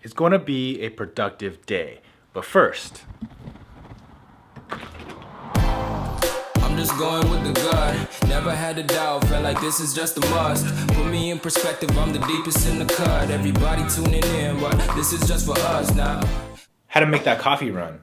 It's going to be a productive day. But first, I'm just going with the gut. Never had a doubt, felt like this is just a must. Put me in perspective, I'm the deepest in the cut. Everybody tuning in, but this is just for us now. how to make that coffee run.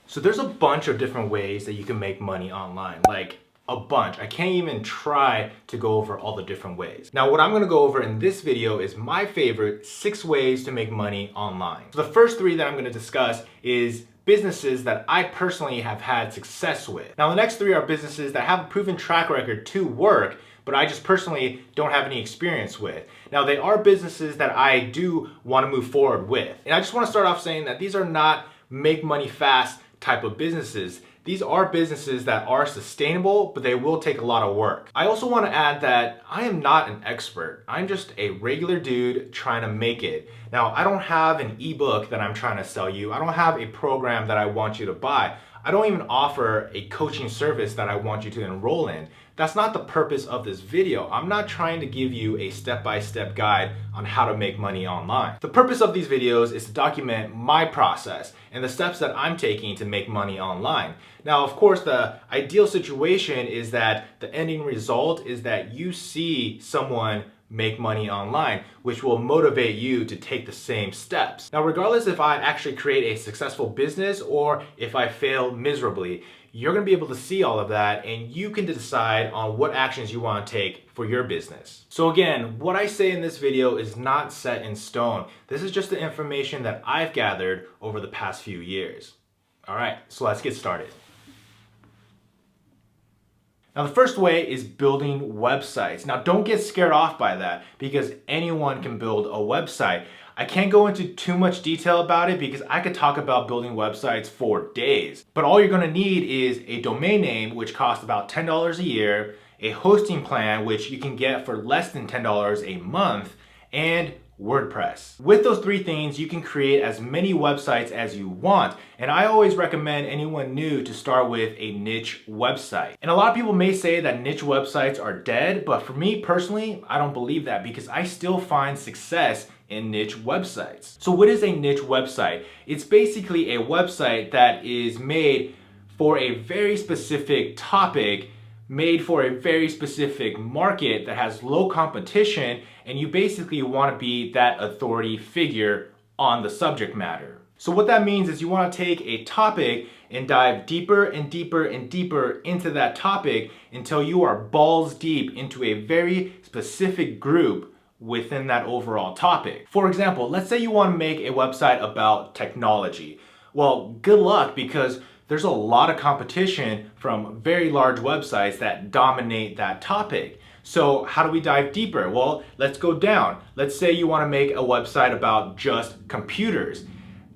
So there's a bunch of different ways that you can make money online, like a bunch. I can't even try to go over all the different ways. Now, what I'm gonna go over in this video is my favorite 6 ways to make money online. So the first 3 that I'm gonna discuss is businesses that I personally have had success with. Now, the next 3 are businesses that have a proven track record to work, but I just personally don't have any experience with. Now, they are businesses that I do want to move forward with. And I just want to start off saying that these are not make money fast type of businesses. These are businesses that are sustainable, but they will take a lot of work. I also want to add that I am not an expert. I'm just a regular dude trying to make it. Now, I don't have an ebook that I'm trying to sell you. I don't have a program that I want you to buy. I don't even offer a coaching service that I want you to enroll in. That's not the purpose of this video. I'm not trying to give you a step-by-step guide on how to make money online. The purpose of these videos is to document my process and the steps that I'm taking to make money online. Now, of course, the ideal situation is that the ending result is that you see someone make money online, which will motivate you to take the same steps. Now, regardless if I actually create a successful business or if I fail miserably, you're gonna be able to see all of that and you can decide on what actions you wanna take for your business. So again, what I say in this video is not set in stone. This is just the information that I've gathered over the past few years. All right, so let's get started. Now, the first way is building websites. Now, don't get scared off by that because anyone can build a website. I can't go into too much detail about it because I could talk about building websites for days. But all you're gonna need is a domain name, which costs about $10 a year, a hosting plan, which you can get for less than $10 a month, and WordPress. With those 3 things, you can create as many websites as you want. And I always recommend anyone new to start with a niche website. And a lot of people may say that niche websites are dead, but for me personally, I don't believe that because I still find success in niche websites. So what is a niche website? It's basically a website that is made for a very specific topic, made for a very specific market that has low competition, and you basically want to be that authority figure on the subject matter. So what that means is you want to take a topic and dive deeper and deeper and deeper into that topic until you are balls deep into a very specific group within that overall topic. For example, let's say you want to make a website about technology. Well, good luck because there's a lot of competition from very large websites that dominate that topic. So how do we dive deeper? Well, let's go down. Let's say you want to make a website about just computers.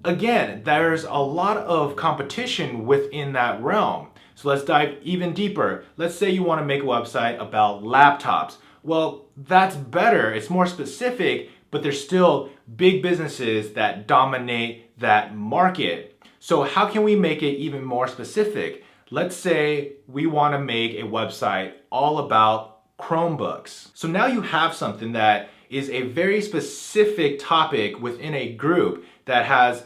Again, there's a lot of competition within that realm. So let's dive even deeper. Let's say you want to make a website about laptops. Well, that's better. It's more specific, but there's still big businesses that dominate that market. So how can we make it even more specific? Let's say we want to make a website all about Chromebooks. So now you have something that is a very specific topic within a group that has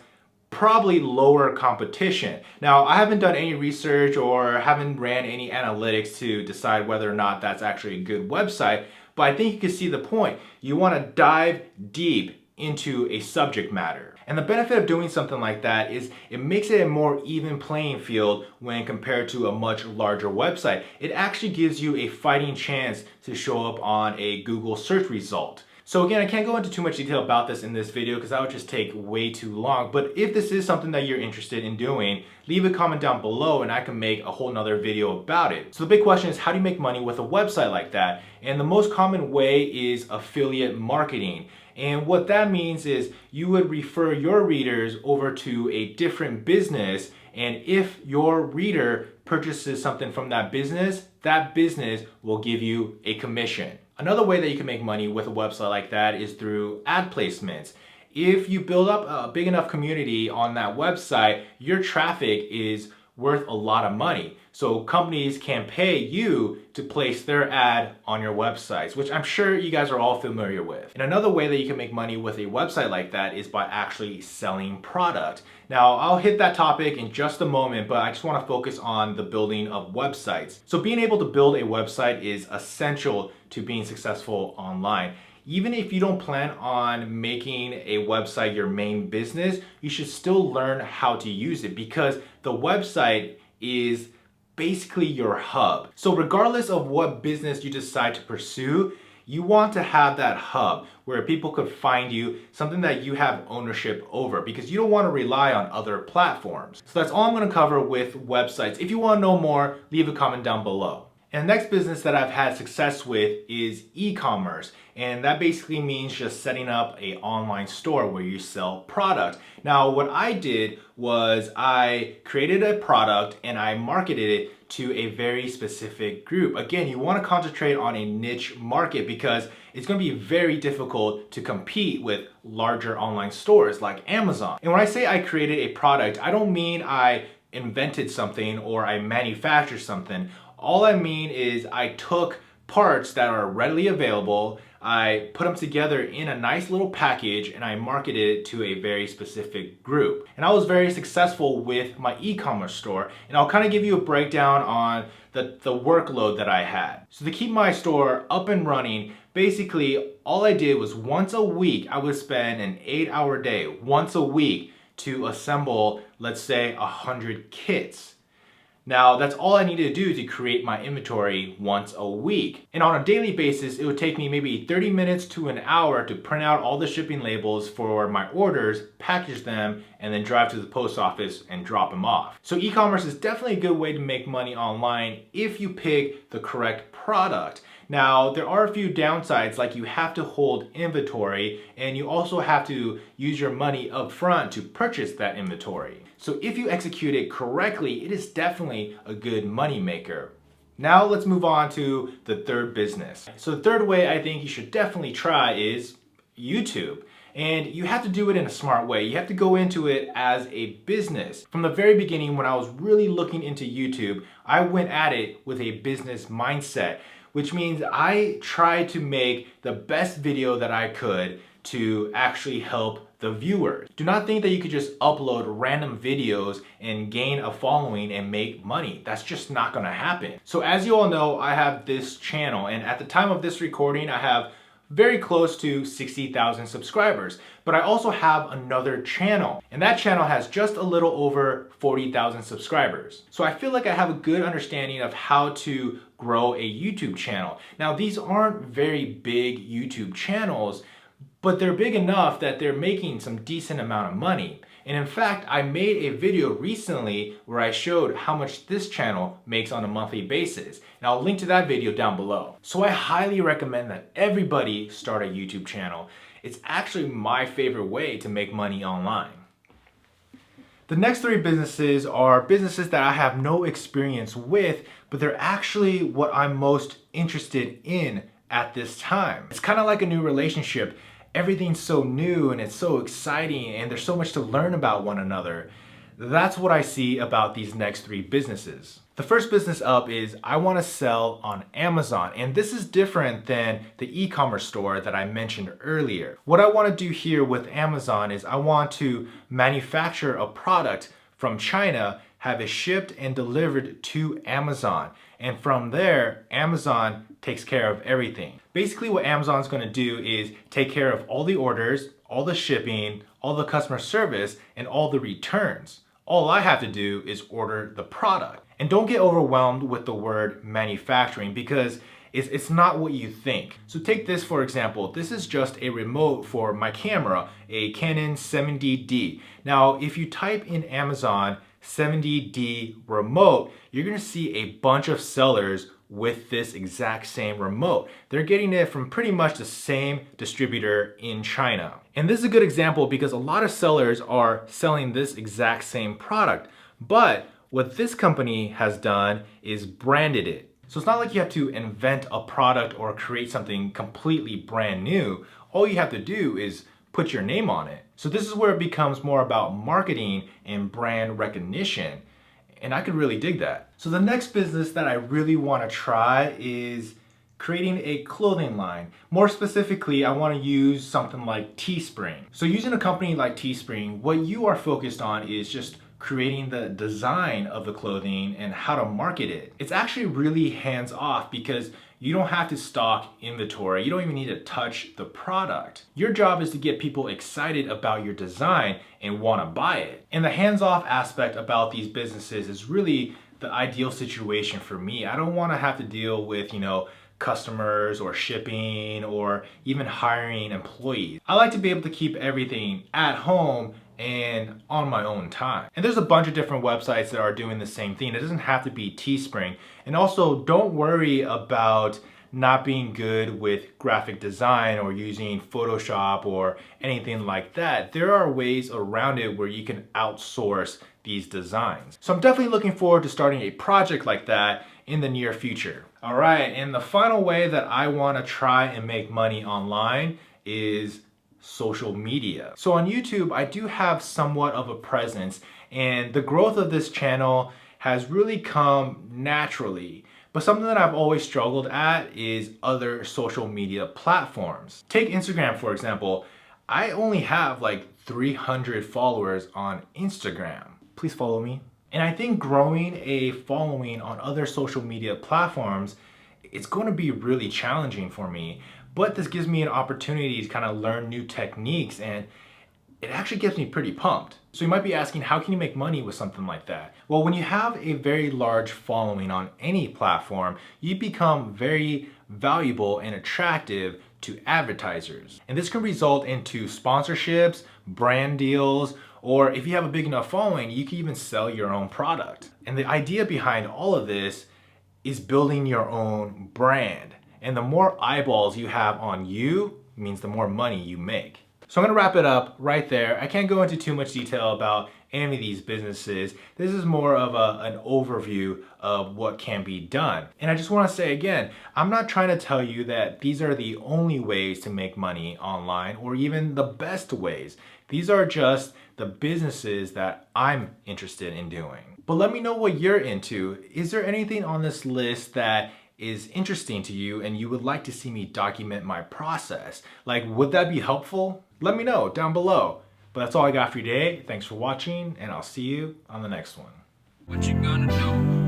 probably lower competition. Now, I haven't done any research or haven't ran any analytics to decide whether or not that's actually a good website, but I think you can see the point. You want to dive deep into a subject matter. And the benefit of doing something like that is it makes it a more even playing field when compared to a much larger website. It actually gives you a fighting chance to show up on a Google search result. So again, I can't go into too much detail about this in this video because that would just take way too long. But if this is something that you're interested in doing, leave a comment down below and I can make a whole nother video about it. So the big question is, how do you make money with a website like that? And the most common way is affiliate marketing. And what that means is you would refer your readers over to a different business, and if your reader purchases something from that business will give you a commission. Another way that you can make money with a website like that is through ad placements. If you build up a big enough community on that website, your traffic is worth a lot of money. So companies can pay you to place their ad on your websites, which I'm sure you guys are all familiar with. And another way that you can make money with a website like that is by actually selling product. Now, I'll hit that topic in just a moment, but I just want to focus on the building of websites. So being able to build a website is essential to being successful online. Even if you don't plan on making a website your main business, you should still learn how to use it because the website is basically your hub. So regardless of what business you decide to pursue, you want to have that hub where people could find you, something that you have ownership over, because you don't want to rely on other platforms. So that's all I'm going to cover with websites. If you want to know more, leave a comment down below. And the next business that I've had success with is e-commerce. And that basically means just setting up an online store where you sell product. Now, what I did was I created a product and I marketed it to a very specific group. Again, you want to concentrate on a niche market because it's going to be very difficult to compete with larger online stores like Amazon. And when I say I created a product, I don't mean I invented something or I manufactured something. All I mean is I took parts that are readily available, I put them together in a nice little package, and I marketed it to a very specific group. And I was very successful with my e-commerce store, and I'll kind of give you a breakdown on the workload that I had. So to keep my store up and running, basically all I did was once a week, I would spend an 8-hour day, once a week, to assemble, let's say, 100 kits. Now, that's all I needed to do to create my inventory once a week. And on a daily basis, it would take me maybe 30 minutes to an hour to print out all the shipping labels for my orders, package them, and then drive to the post office and drop them off. So e-commerce is definitely a good way to make money online if you pick the correct product. Now, there are a few downsides, like you have to hold inventory and you also have to use your money up front to purchase that inventory. So if you execute it correctly, it is definitely a good money maker. Now let's move on to the third business. So the third way I think you should definitely try is YouTube. And you have to do it in a smart way. You have to go into it as a business. From the very beginning, when I was really looking into YouTube, I went at it with a business mindset, which means I tried to make the best video that I could to actually help the viewers. Do not think that you could just upload random videos and gain a following and make money. That's just not gonna happen. So as you all know, I have this channel, and at the time of this recording, I have very close to 60,000 subscribers. But I also have another channel, and that channel has just a little over 40,000 subscribers. So I feel like I have a good understanding of how to grow a YouTube channel. Now, these aren't very big YouTube channels, but they're big enough that they're making some decent amount of money. And in fact, I made a video recently where I showed how much this channel makes on a monthly basis. And I'll link to that video down below. So I highly recommend that everybody start a YouTube channel. It's actually my favorite way to make money online. The next three businesses are businesses that I have no experience with, but they're actually what I'm most interested in at this time. It's kind of like a new relationship. Everything's so new and it's so exciting and there's so much to learn about one another. That's what I see about these next three businesses. The first business up is I want to sell on Amazon, and this is different than the e-commerce store that I mentioned earlier. What I want to do here with Amazon is I want to manufacture a product from China, have it shipped and delivered to Amazon, and from there, Amazon takes care of everything. Basically what Amazon's going to do is take care of all the orders, all the shipping, all the customer service, and all the returns. All I have to do is order the product. And don't get overwhelmed with the word manufacturing because it's not what you think. So take this for example. This is just a remote for my camera, a Canon 70D. Now, if you type in Amazon 70D remote, you're gonna see a bunch of sellers with this exact same remote. They're getting it from pretty much the same distributor in China. And this is a good example because a lot of sellers are selling this exact same product. But what this company has done is branded it. So it's not like you have to invent a product or create something completely brand new. All you have to do is put your name on it. So this is where it becomes more about marketing and brand recognition. and I could really dig that. So the next business that I really want to try is creating a clothing line. More specifically, I want to use something like Teespring. So using a company like Teespring, what you are focused on is just creating the design of the clothing and how to market it. It's actually really hands off because you don't have to stock inventory. You don't even need to touch the product. Your job is to get people excited about your design and want to buy it. And the hands-off aspect about these businesses is really the ideal situation for me. I don't want to have to deal with, customers or shipping or even hiring employees. I like to be able to keep everything at home and on my own time. And there's a bunch of different websites that are doing the same thing. It doesn't have to be Teespring. And also, don't worry about not being good with graphic design or using Photoshop or anything like that. There are ways around it where you can outsource these designs. So I'm definitely looking forward to starting a project like that in the near future. All right, and the final way that I want to try and make money online is social media. So on YouTube, I do have somewhat of a presence, and the growth of this channel has really come naturally. But something that I've always struggled at is other social media platforms. Take Instagram, for example. I only have like 300 followers on Instagram. Please follow me. And I think growing a following on other social media platforms, it's going to be really challenging for me. But this gives me an opportunity to kind of learn new techniques, and it actually gets me pretty pumped. So you might be asking, how can you make money with something like that? Well, when you have a very large following on any platform, you become very valuable and attractive to advertisers. And this can result into sponsorships, brand deals, or if you have a big enough following, you can even sell your own product. And the idea behind all of this is building your own brand. And the more eyeballs you have on you means the more money you make. So I'm gonna wrap it up right there. I can't go into too much detail about any of these businesses. This is more of an overview of what can be done. And I just wanna say again, I'm not trying to tell you that these are the only ways to make money online or even the best ways. These are just the businesses that I'm interested in doing. But let me know what you're into. Is there anything on this list that is interesting to you and you would like to see me document my process? Like, would that be helpful? Let me know down below. But that's all I got for you today. Thanks for watching, and I'll see you on the next one. What you gonna do?